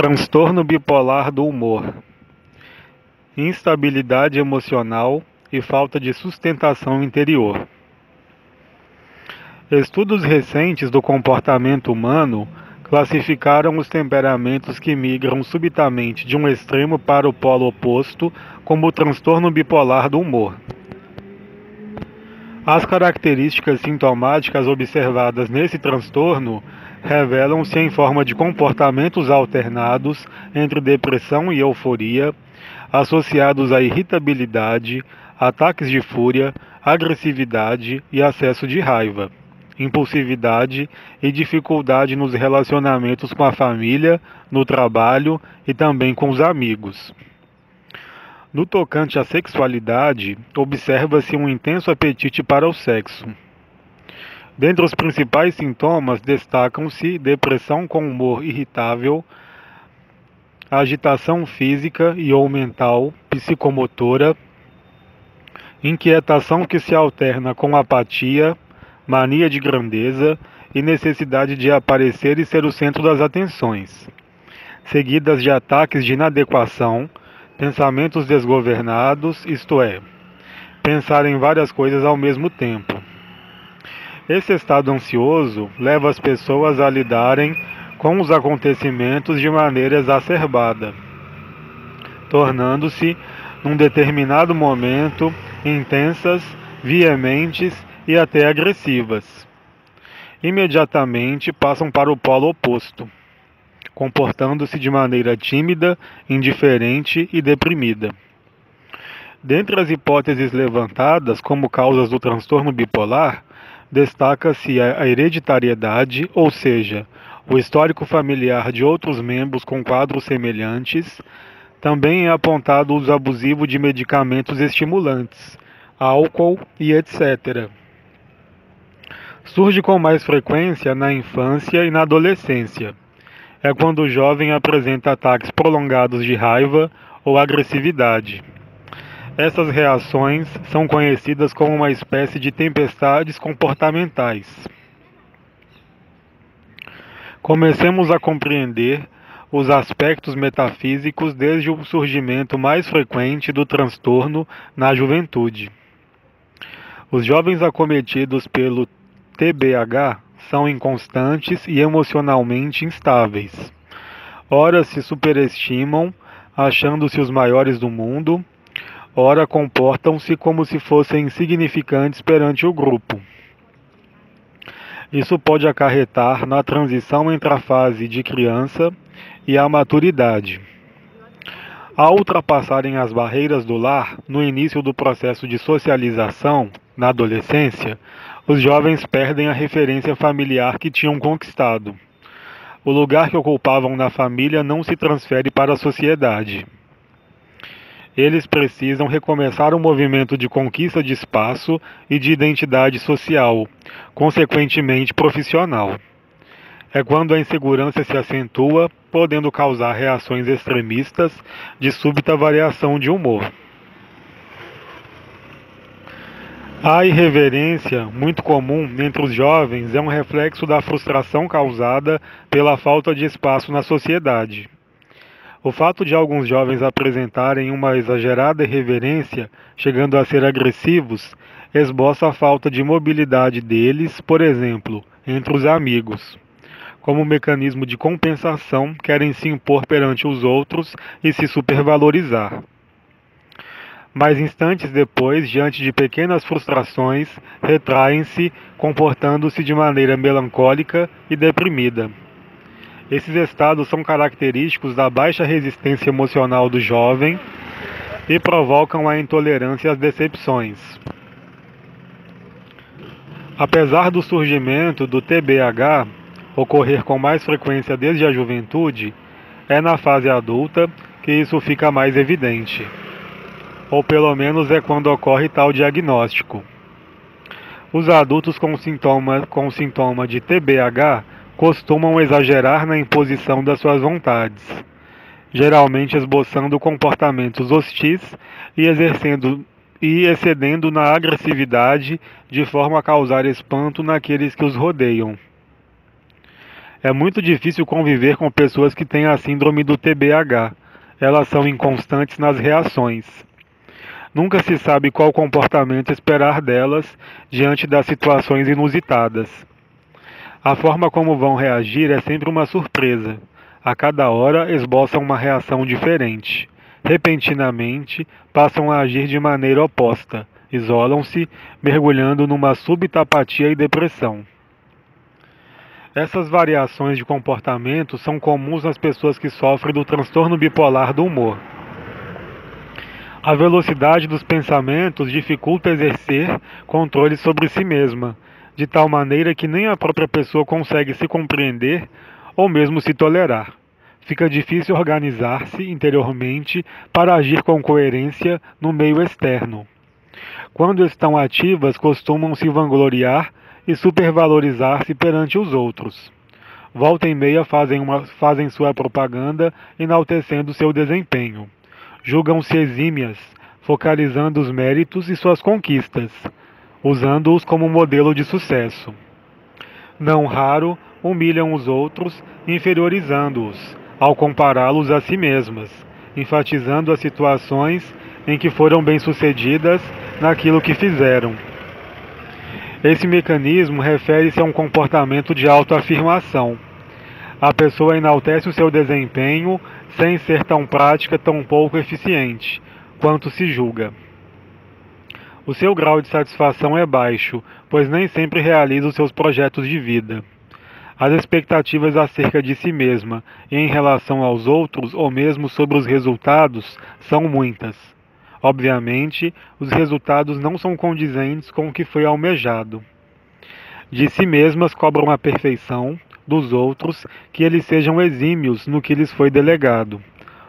Transtorno bipolar do humor, instabilidade emocional e falta de sustentação interior. Estudos recentes do comportamento humano classificaram os temperamentos que migram subitamente de um extremo para o polo oposto como o transtorno bipolar do humor. As características sintomáticas observadas nesse transtorno revelam-se em forma de comportamentos alternados entre depressão e euforia, associados à irritabilidade, ataques de fúria, agressividade e acesso de raiva, impulsividade e dificuldade nos relacionamentos com a família, no trabalho e também com os amigos. No tocante à sexualidade, observa-se um intenso apetite para o sexo. Dentre os principais sintomas destacam-se depressão com humor irritável, agitação física e ou mental, psicomotora, inquietação que se alterna com apatia, mania de grandeza e necessidade de aparecer e ser o centro das atenções, seguidas de ataques de inadequação, pensamentos desgovernados, isto é, pensar em várias coisas ao mesmo tempo. Esse estado ansioso leva as pessoas a lidarem com os acontecimentos de maneira exacerbada, tornando-se, num determinado momento, intensas, veementes e até agressivas. Imediatamente passam para o polo oposto, comportando-se de maneira tímida, indiferente e deprimida. Dentre as hipóteses levantadas como causas do transtorno bipolar, destaca-se a hereditariedade, ou seja, o histórico familiar de outros membros com quadros semelhantes. Também é apontado o uso abusivo de medicamentos estimulantes, álcool e etc. Surge com mais frequência na infância e na adolescência. É quando o jovem apresenta ataques prolongados de raiva ou agressividade. Essas reações são conhecidas como uma espécie de tempestades comportamentais. Comecemos a compreender os aspectos metafísicos desde o surgimento mais frequente do transtorno na juventude. Os jovens acometidos pelo TBH são inconstantes e emocionalmente instáveis. Ora se superestimam, achando-se os maiores do mundo, ora comportam-se como se fossem insignificantes perante o grupo. Isso pode acarretar na transição entre a fase de criança e a maturidade. Ao ultrapassarem as barreiras do lar, no início do processo de socialização, na adolescência, os jovens perdem a referência familiar que tinham conquistado. O lugar que ocupavam na família não se transfere para a sociedade. Eles precisam recomeçar um movimento de conquista de espaço e de identidade social, consequentemente profissional. É quando a insegurança se acentua, podendo causar reações extremistas de súbita variação de humor. A irreverência, muito comum entre os jovens, é um reflexo da frustração causada pela falta de espaço na sociedade. O fato de alguns jovens apresentarem uma exagerada irreverência, chegando a ser agressivos, esboça a falta de mobilidade deles, por exemplo, entre os amigos. Como mecanismo de compensação, querem se impor perante os outros e se supervalorizar. Mas instantes depois, diante de pequenas frustrações, retraem-se, comportando-se de maneira melancólica e deprimida. Esses estados são característicos da baixa resistência emocional do jovem e provocam a intolerância às decepções. Apesar do surgimento do TBH ocorrer com mais frequência desde a juventude, é na fase adulta que isso fica mais evidente. Ou pelo menos é quando ocorre tal diagnóstico. Os adultos com sintoma de TBH costumam exagerar na imposição das suas vontades, geralmente esboçando comportamentos hostis e excedendo na agressividade de forma a causar espanto naqueles que os rodeiam. É muito difícil conviver com pessoas que têm a síndrome do TBH. Elas são inconstantes nas reações. Nunca se sabe qual comportamento esperar delas diante das situações inusitadas. A forma como vão reagir é sempre uma surpresa. A cada hora esboçam uma reação diferente. Repentinamente, passam a agir de maneira oposta. Isolam-se, mergulhando numa súbita apatia e depressão. Essas variações de comportamento são comuns nas pessoas que sofrem do transtorno bipolar do humor. A velocidade dos pensamentos dificulta exercer controle sobre si mesma, de tal maneira que nem a própria pessoa consegue se compreender ou mesmo se tolerar. Fica difícil organizar-se interiormente para agir com coerência no meio externo. Quando estão ativas, costumam se vangloriar e supervalorizar-se perante os outros. Volta e meia fazem sua propaganda, enaltecendo seu desempenho. Julgam-se exímias, focalizando os méritos e suas conquistas, usando-os como modelo de sucesso. Não raro, humilham os outros, inferiorizando-os, ao compará-los a si mesmas, enfatizando as situações em que foram bem-sucedidas naquilo que fizeram. Esse mecanismo refere-se a um comportamento de autoafirmação. A pessoa enaltece o seu desempenho sem ser tão prática, tão pouco eficiente, quanto se julga. O seu grau de satisfação é baixo, pois nem sempre realiza os seus projetos de vida. As expectativas acerca de si mesma e em relação aos outros, ou mesmo sobre os resultados, são muitas. Obviamente, os resultados não são condizentes com o que foi almejado. De si mesmas cobram a perfeição, dos outros, que eles sejam exímios no que lhes foi delegado.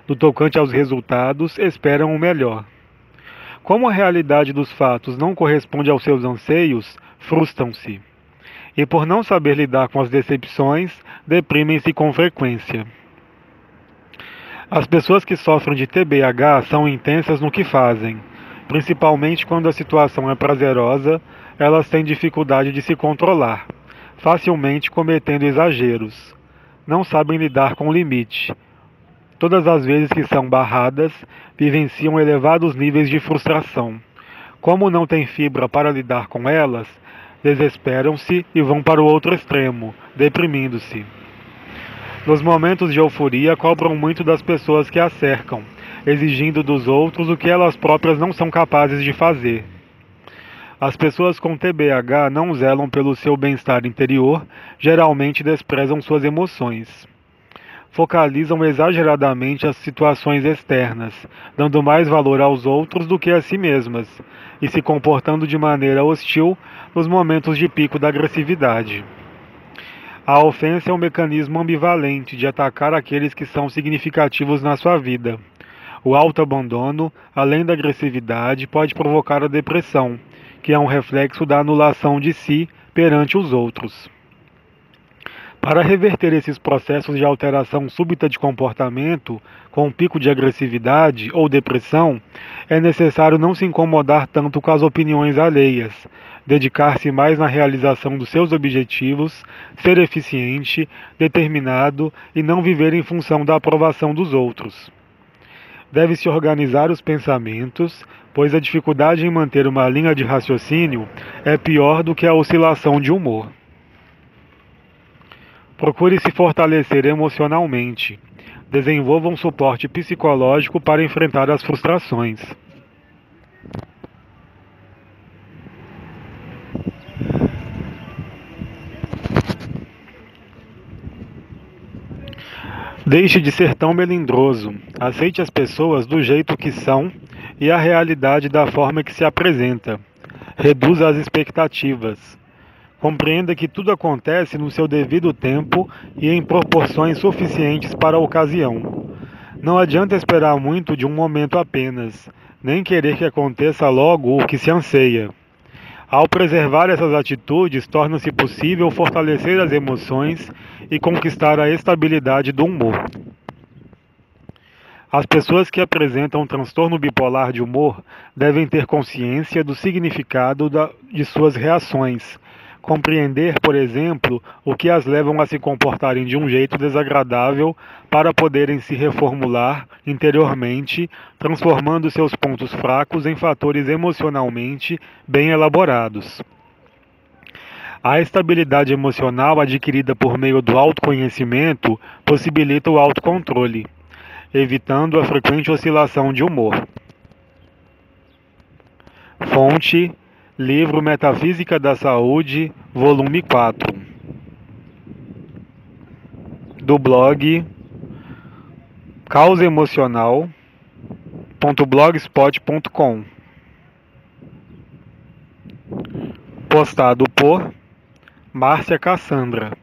No tocante aos resultados, esperam o melhor. Como a realidade dos fatos não corresponde aos seus anseios, frustram-se. E por não saber lidar com as decepções, deprimem-se com frequência. As pessoas que sofrem de TBH são intensas no que fazem. Principalmente quando a situação é prazerosa, elas têm dificuldade de se controlar, facilmente cometendo exageros. Não sabem lidar com o limite. Todas as vezes que são barradas, vivenciam elevados níveis de frustração. Como não têm fibra para lidar com elas, desesperam-se e vão para o outro extremo, deprimindo-se. Nos momentos de euforia, cobram muito das pessoas que a cercam, exigindo dos outros o que elas próprias não são capazes de fazer. As pessoas com TBH não zelam pelo seu bem-estar interior, geralmente desprezam suas emoções. Focalizam exageradamente as situações externas, dando mais valor aos outros do que a si mesmas, e se comportando de maneira hostil nos momentos de pico da agressividade. A ofensa é um mecanismo ambivalente de atacar aqueles que são significativos na sua vida. O autoabandono, além da agressividade, pode provocar a depressão, que é um reflexo da anulação de si perante os outros. Para reverter esses processos de alteração súbita de comportamento, com um pico de agressividade ou depressão, é necessário não se incomodar tanto com as opiniões alheias, dedicar-se mais na realização dos seus objetivos, ser eficiente, determinado e não viver em função da aprovação dos outros. Deve-se organizar os pensamentos, pois a dificuldade em manter uma linha de raciocínio é pior do que a oscilação de humor. Procure se fortalecer emocionalmente. Desenvolva um suporte psicológico para enfrentar as frustrações. Deixe de ser tão melindroso. Aceite as pessoas do jeito que são e a realidade da forma que se apresenta. Reduza as expectativas. Compreenda que tudo acontece no seu devido tempo e em proporções suficientes para a ocasião. Não adianta esperar muito de um momento apenas, nem querer que aconteça logo o que se anseia. Ao preservar essas atitudes, torna-se possível fortalecer as emoções e conquistar a estabilidade do humor. As pessoas que apresentam transtorno bipolar de humor devem ter consciência do significado de suas reações, Compreender, por exemplo, o que as levam a se comportarem de um jeito desagradável para poderem se reformular interiormente, transformando seus pontos fracos em fatores emocionalmente bem elaborados. A estabilidade emocional adquirida por meio do autoconhecimento possibilita o autocontrole, evitando a frequente oscilação de humor. Fonte: Livro Metafísica da Saúde, volume 4, do blog causaemocional.blogspot.com, postado por Márcia Cassandra.